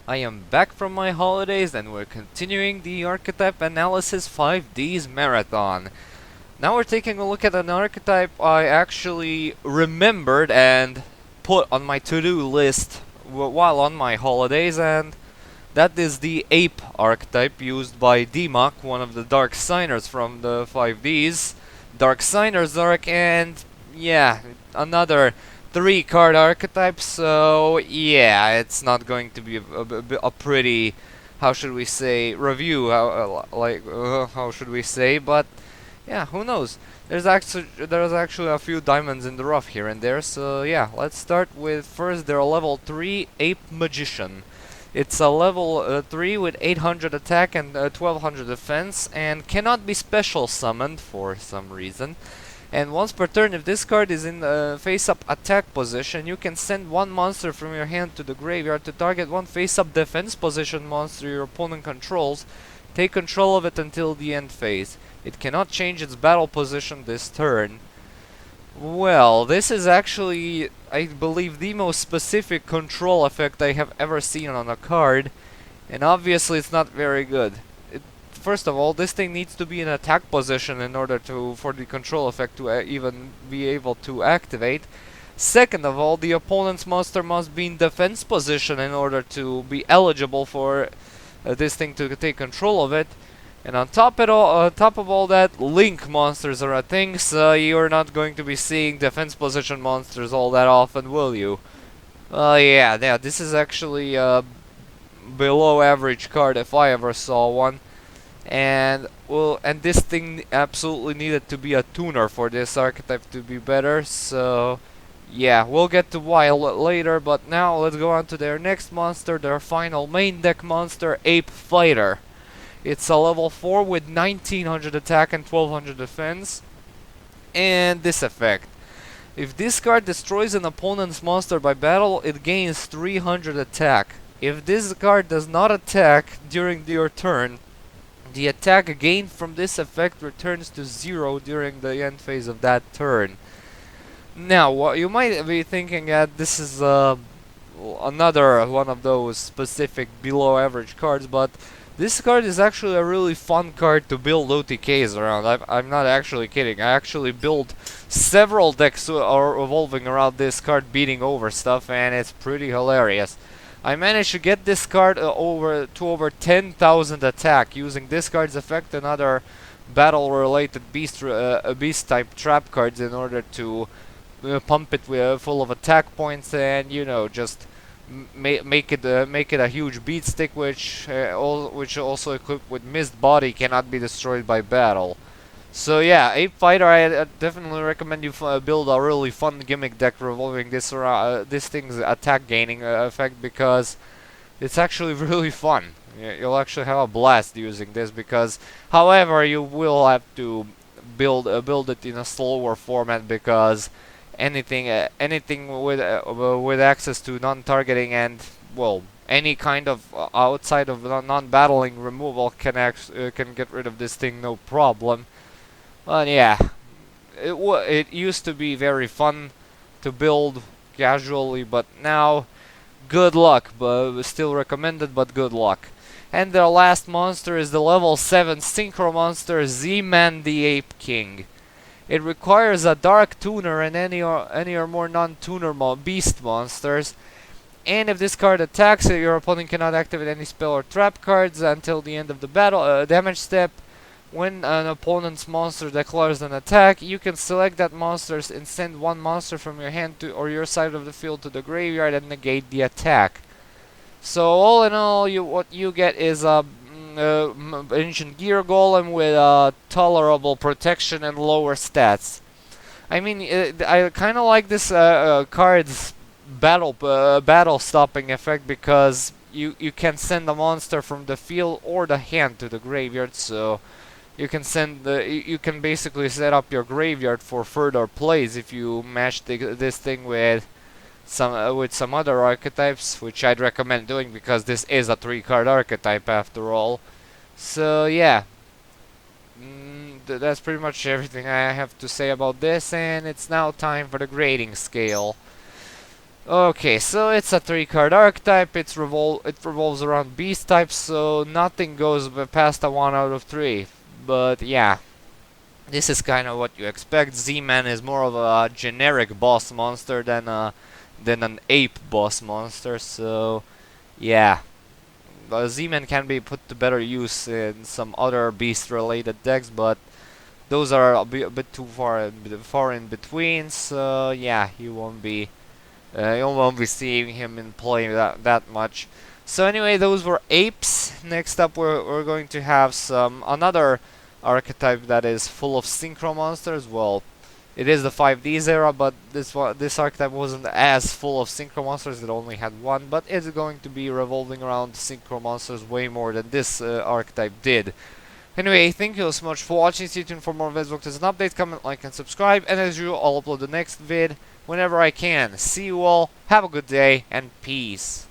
I am back from my holidays and we're continuing the Archetype Analysis 5Ds Marathon. Now we're taking a look at an archetype I actually remembered and put on my to-do list while on my holidays, and that is the Ape archetype used by Dimok, one of the Dark Signers from the 5Ds. Dark Signer's Arc, and yeah, another 3 card archetype, so yeah, it's not going to be a pretty, how should we say, review, how should we say, but yeah, who knows. There's actually a few diamonds in the rough here and there, so yeah, let's start with first their level 3 Ape Magician. It's a level 3 with 800 attack and 1200 defense, and cannot be special summoned for some reason. And once per turn, if this card is in face-up attack position, you can send one monster from your hand to the graveyard to target one face-up defense position monster your opponent controls. Take control of it until the end phase. It cannot change its battle position this turn. Well, this is actually, I believe, the most specific control effect I have ever seen on a card, and obviously it's not very good. First of all, this thing needs to be in attack position in order for the control effect to even be able to activate. Second of all, the opponent's monster must be in defense position in order to be eligible for this thing to take control of it. And on top of all that, link monsters are a thing, so you're not going to be seeing defense position monsters all that often, will you? Yeah, this is actually a below average card if I ever saw one. And this thing absolutely needed to be a tuner for this archetype to be better, so yeah, we'll get to why later, but now let's go on to their next monster, their final main deck monster, Ape Fighter. It's a level 4 with 1900 attack and 1200 defense. And this effect. If this card destroys an opponent's monster by battle, it gains 300 attack. If this card does not attack during your turn, the attack gained from this effect returns to 0 during the end phase of that turn. Now, what you might be thinking that this is another one of those specific below average cards, but this card is actually a really fun card to build OTKs around. I'm not actually kidding. I actually built several decks revolving around this card beating over stuff, and it's pretty hilarious. I managed to get this card over 10,000 attack using this card's effect and other battle-related beast type trap cards in order to pump it full of attack points, and just make it a huge beat stick, which also equipped with mist body cannot be destroyed by battle. So yeah, Ape Fighter, I definitely recommend you build a really fun gimmick deck revolving this thing's attack gaining effect, because it's actually really fun. You'll actually have a blast using this, because however you will have to build it in a slower format, because anything with access to non-targeting and, well, any kind of outside of non-battling removal can get rid of this thing no problem. But yeah, it used to be very fun to build casually, but now good luck, but still recommended, but good luck. And their last monster is the level 7 Synchro monster Z-Man the Ape King. It requires a Dark Tuner and any or more non-tuner beast monsters. And if this card attacks it, your opponent cannot activate any spell or trap cards until the end of the battle damage step. When an opponent's monster declares an attack, you can select that monster and send one monster from your hand to or your side of the field to the graveyard and negate the attack. So all in all, what you get is a Ancient Gear Golem with tolerable protection and lower stats. I mean, I kind of like this card's battle stopping effect, because you can send a monster from the field or the hand to the graveyard, so you can basically set up your graveyard for further plays if you match this thing with some other archetypes, which I'd recommend doing, because this is a 3-card archetype after all. So yeah, that's pretty much everything I have to say about this, and it's now time for the grading scale. Okay, so it's a 3-card archetype. It revolves around beast types, so nothing goes past a 1 out of 3. But yeah, this is kind of what you expect. Z-Man is more of a generic boss monster than an ape boss monster. So yeah, Z-Man can be put to better use in some other beast-related decks, but those are a bit too far in between. So yeah, you won't be seeing him in play that much. So anyway, those were apes. Next up, we're going to have another archetype that is full of synchro monsters. Well, it is the 5Ds era, but this archetype wasn't as full of synchro monsters. It only had one, but it's going to be revolving around synchro monsters way more than this archetype did. Anyway, thank you so much for watching. Stay tuned for more videos. As an update, comment, like, and subscribe. And as usual, I'll upload the next vid whenever I can. See you all. Have a good day and peace.